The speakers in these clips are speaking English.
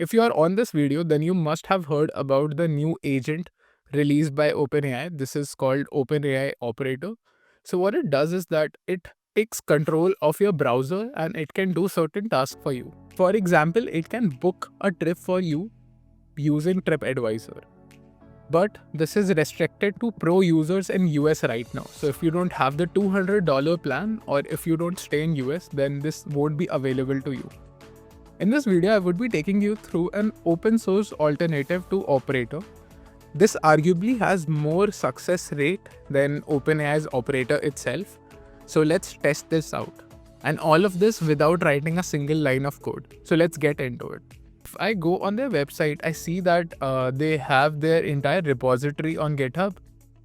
If you are on this video, then you must have heard about the new agent released by OpenAI. This is called OpenAI Operator. So what it does is that it takes control of your browser and it can do certain tasks for you. For example, it can book a trip for you using TripAdvisor. But this is restricted to pro users in US right now. So if you don't have the $200 plan, or if you don't stay in US, then this won't be available to you. In this video, I would be taking you through an open source alternative to Operator. This arguably has more success rate than OpenAI's Operator itself. So let's test this out. And all of this without writing a single line of code. So let's get into it. If I go on their website, I see that they have their entire repository on GitHub.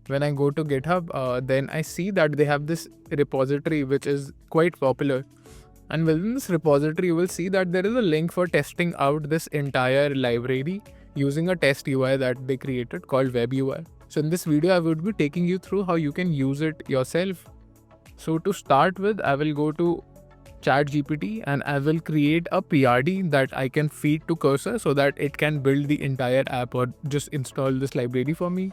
When I go to GitHub, then I see that they have this repository which is quite popular. And within this repository, you will see that there is a link for testing out this entire library using a test UI that they created called Web UI. So in this video, I would be taking you through how you can use it yourself. So to start with, I will go to ChatGPT and I will create a PRD that I can feed to Cursor so that it can build the entire app or just install this library for me.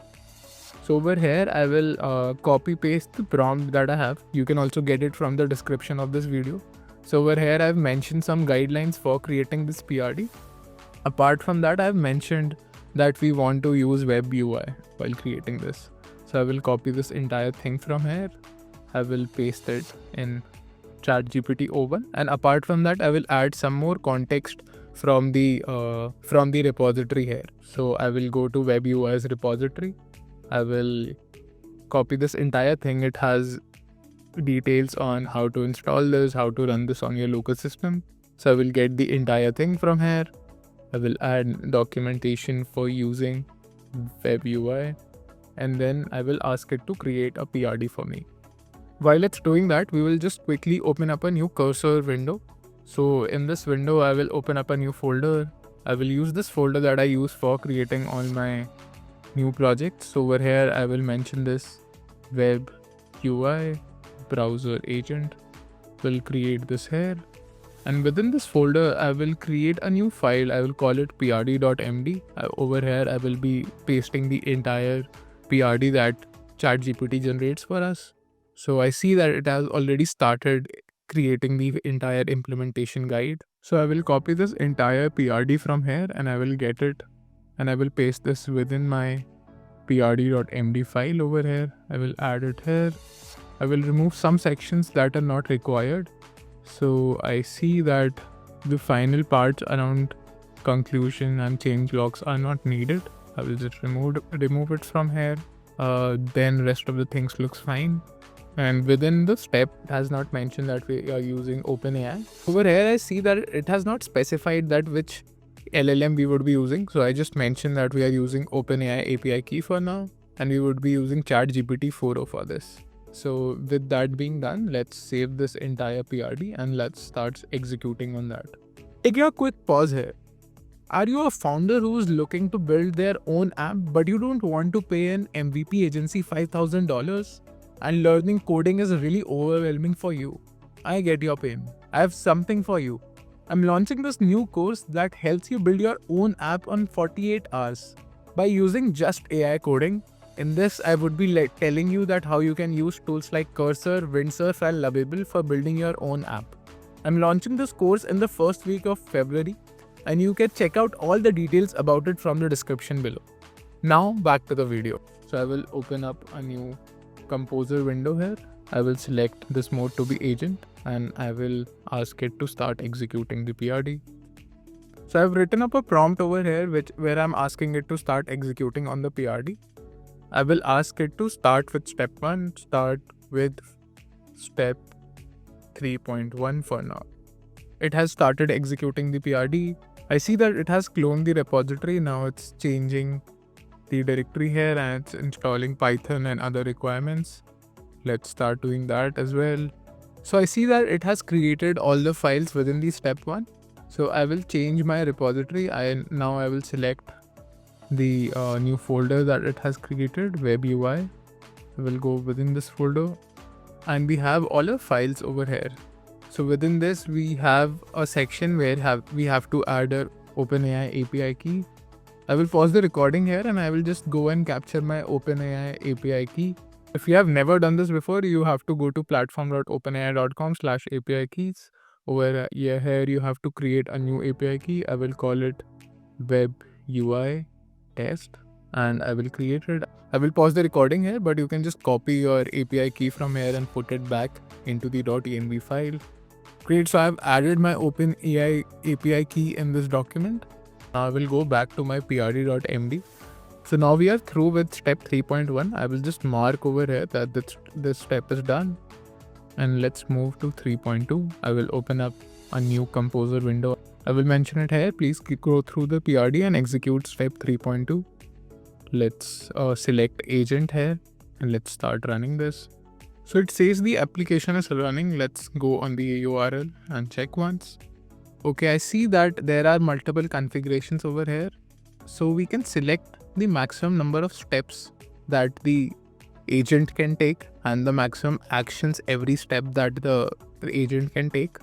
So over here, I will copy paste the prompt that I have. You can also get it from the description of this video. So over here, I've mentioned some guidelines for creating this PRD. Apart from that, I've mentioned that we want to use Web UI while creating this. So I will copy this entire thing from here. I will paste it in ChatGPT O1. And apart from that, I will add some more context from the repository here. So I will go to Web UI's repository. I will copy this entire thing. It has details on how to install this, how to run this on your local system. So I will get the entire thing from here. I will add documentation for using Web UI, and then I will ask it to create a PRD for me. While it's doing that, we will just quickly open up a new Cursor window. So in this window, I will open up a new folder. I will use this folder that I use for creating all my new projects. So over here, I will mention this Web UI browser agent. Will create this here, and within this folder I will create a new file. I will call it prd.md. Over here I will be pasting the entire PRD that ChatGPT generates for us. So I see that it has already started creating the entire implementation guide. So I will copy this entire PRD from here and I will get it and I will paste this within my prd.md file over here. I will add it here. I will remove some sections that are not required. So I see that the final parts around conclusion and change logs are not needed. I will just remove it from here. Then rest of the things looks fine. And within the step, it has not mentioned that we are using OpenAI. Over here, I see that it has not specified that which LLM we would be using. So I just mentioned that we are using OpenAI API key for now. And we would be using ChatGPT 4o for this. So with that being done, let's save this entire PRD and let's start executing on that. Take a quick pause here. Are you a founder who's looking to build their own app, but you don't want to pay an MVP agency $5,000 and learning coding is really overwhelming for you? I get your pain. I have something for you. I'm launching this new course that helps you build your own app on 48 hours by using just AI coding. In this, I would be telling you that how you can use tools like Cursor, Windsurf and Lovable for building your own app. I'm launching this course in the first week of February and you can check out all the details about it from the description below. Now back to the video. So I will open up a new Composer window here. I will select this mode to be agent and I will ask it to start executing the PRD. So I've written up a prompt over here where I'm asking it to start executing on the PRD. I will ask it to start with step 1, start with step 3.1 for now. It has started executing the PRD. I see that it has cloned the repository. Now it's changing the directory here and it's installing Python and other requirements. Let's start doing that as well. So I see that it has created all the files within the step 1. So I will change my repository. Now I will select the new folder that it has created, Web UI. I will go within this folder and we have all our files over here. So within this, we have a section where we have to add a OpenAI API key. I will pause the recording here and I will just go and capture my OpenAI API key. If you have never done this before, you have to go to platform.openai.com/API keys. Over here, you have to create a new API key. I will call it web UI test and I will create it. I will pause the recording here, but you can just copy your API key from here and put it back into the .env file. Great, so I've added my OpenAI API key in this document. Now I will go back to my prd.md. So now we are through with step 3.1. I will just mark over here that this step is done. And let's move to 3.2. I will open up a new composer window. I will mention it here. Please go through the PRD and execute step 3.2. Let's select agent here and let's start running this. So it says the application is running. Let's go on the URL and check once. Okay, I see that there are multiple configurations over here. So we can select the maximum number of steps that the agent can take and the maximum actions every step that the agent can take.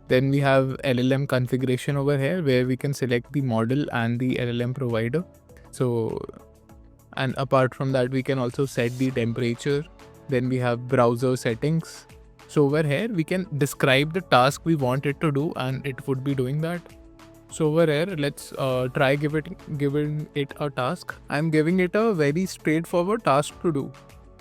Then we have LLM configuration over here where we can select the model and the LLM provider. So, and apart from that, we can also set the temperature. Then we have browser settings. So over here, we can describe the task we want it to do and it would be doing that. So over here, let's try giving it a task. I'm giving it a very straightforward task to do.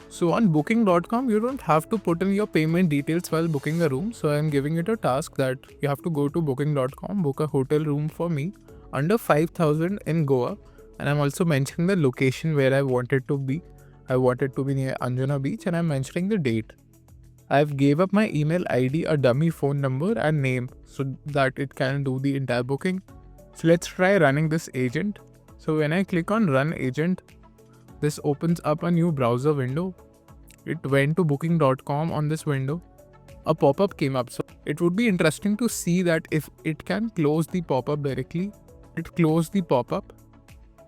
So on booking.com, you don't have to put in your payment details while booking a room. So I'm giving it a task that you have to go to booking.com, book a hotel room for me under 5,000 in Goa. And I'm also mentioning the location where I want it to be. I want it to be near Anjuna Beach and I'm mentioning the date. I've gave up my email ID, a dummy phone number and name so that it can do the entire booking. So let's try running this agent. So when I click on run agent, this opens up a new browser window. It went to booking.com on this window. A pop-up came up. So it would be interesting to see that if it can close the pop-up directly. It closed the pop-up.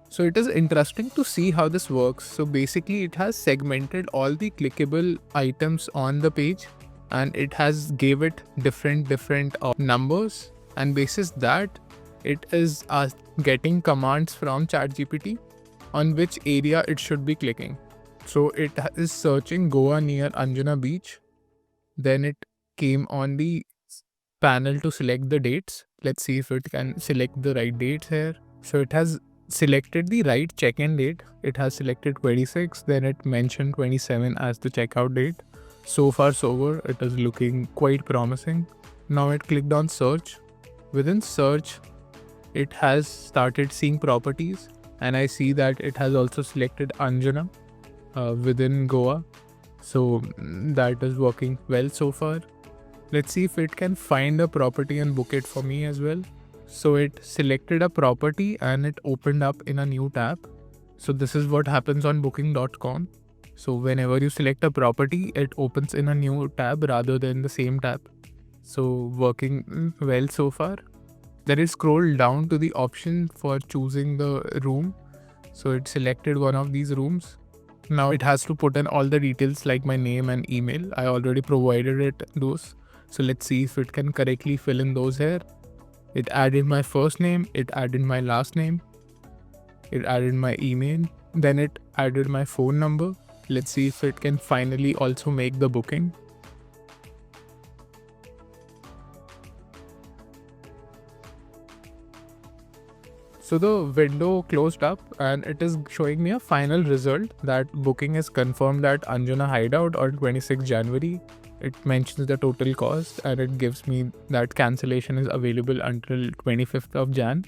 So it is interesting to see how this works. So basically it has segmented all the clickable items on the page and it has gave it different numbers, and basis that it is getting commands from ChatGPT on which area it should be clicking. So it is searching Goa near Anjuna Beach. Then it came on the panel to select the dates. Let's see if it can select the right dates here. So it has selected the right check-in date. It has selected 26, then it mentioned 27 as the checkout date. So far so good, it is looking quite promising. Now it clicked on search. Within search, it has started seeing properties and I see that it has also selected Anjuna within Goa. So that is working well so far. Let's see if it can find a property and book it for me as well. So it selected a property and it opened up in a new tab. So this is what happens on booking.com. So whenever you select a property, it opens in a new tab rather than the same tab. So working well so far. Then it scrolled down to the option for choosing the room. So it selected one of these rooms. Now it has to put in all the details like my name and email. I already provided it those. So let's see if it can correctly fill in those here. It added my first name, it added my last name, it added my email, then it added my phone number. Let's see if it can finally also make the booking. So the window closed up and it is showing me a final result that booking is confirmed at Anjuna Hideout on 26 January. It mentions the total cost and it gives me that cancellation is available until 25th of Jan.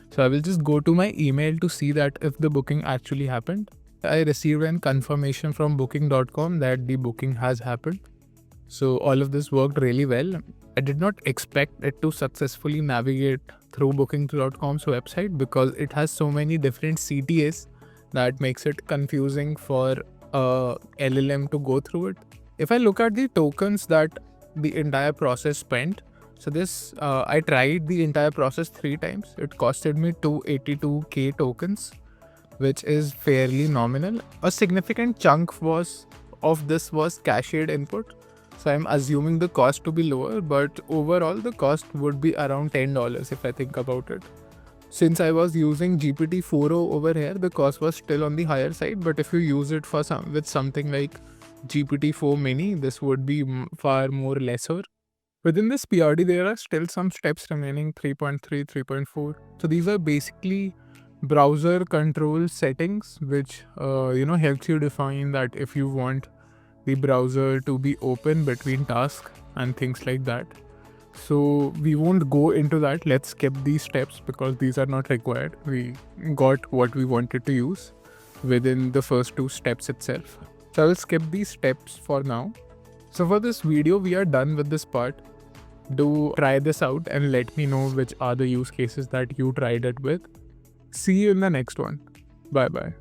So I will just go to my email to see that if the booking actually happened. I received a confirmation from booking.com that the booking has happened. So all of this worked really well. I did not expect it to successfully navigate through booking.com's website because it has so many different CTAs that makes it confusing for a LLM to go through it. If I look at the tokens that the entire process spent, so this I tried the entire process 3 times. It costed me 282k tokens, which is fairly nominal. A significant chunk of this was cached input. So I'm assuming the cost to be lower, but overall the cost would be around $10 if I think about it. Since I was using GPT-4o over here, the cost was still on the higher side. But if you use it for with something like GPT-4 Mini, this would be far more lesser. Within this PRD, there are still some steps remaining, 3.3, 3.4. So these are basically browser control settings, which helps you define that if you want the browser to be open between tasks and things like that. So we won't go into that. Let's skip these steps because these are not required. We got what we wanted to use within the first two steps itself. So I will skip these steps for now. So for this video, we are done with this part. Do try this out and let me know which are the use cases that you tried it with. See you in the next one. Bye bye.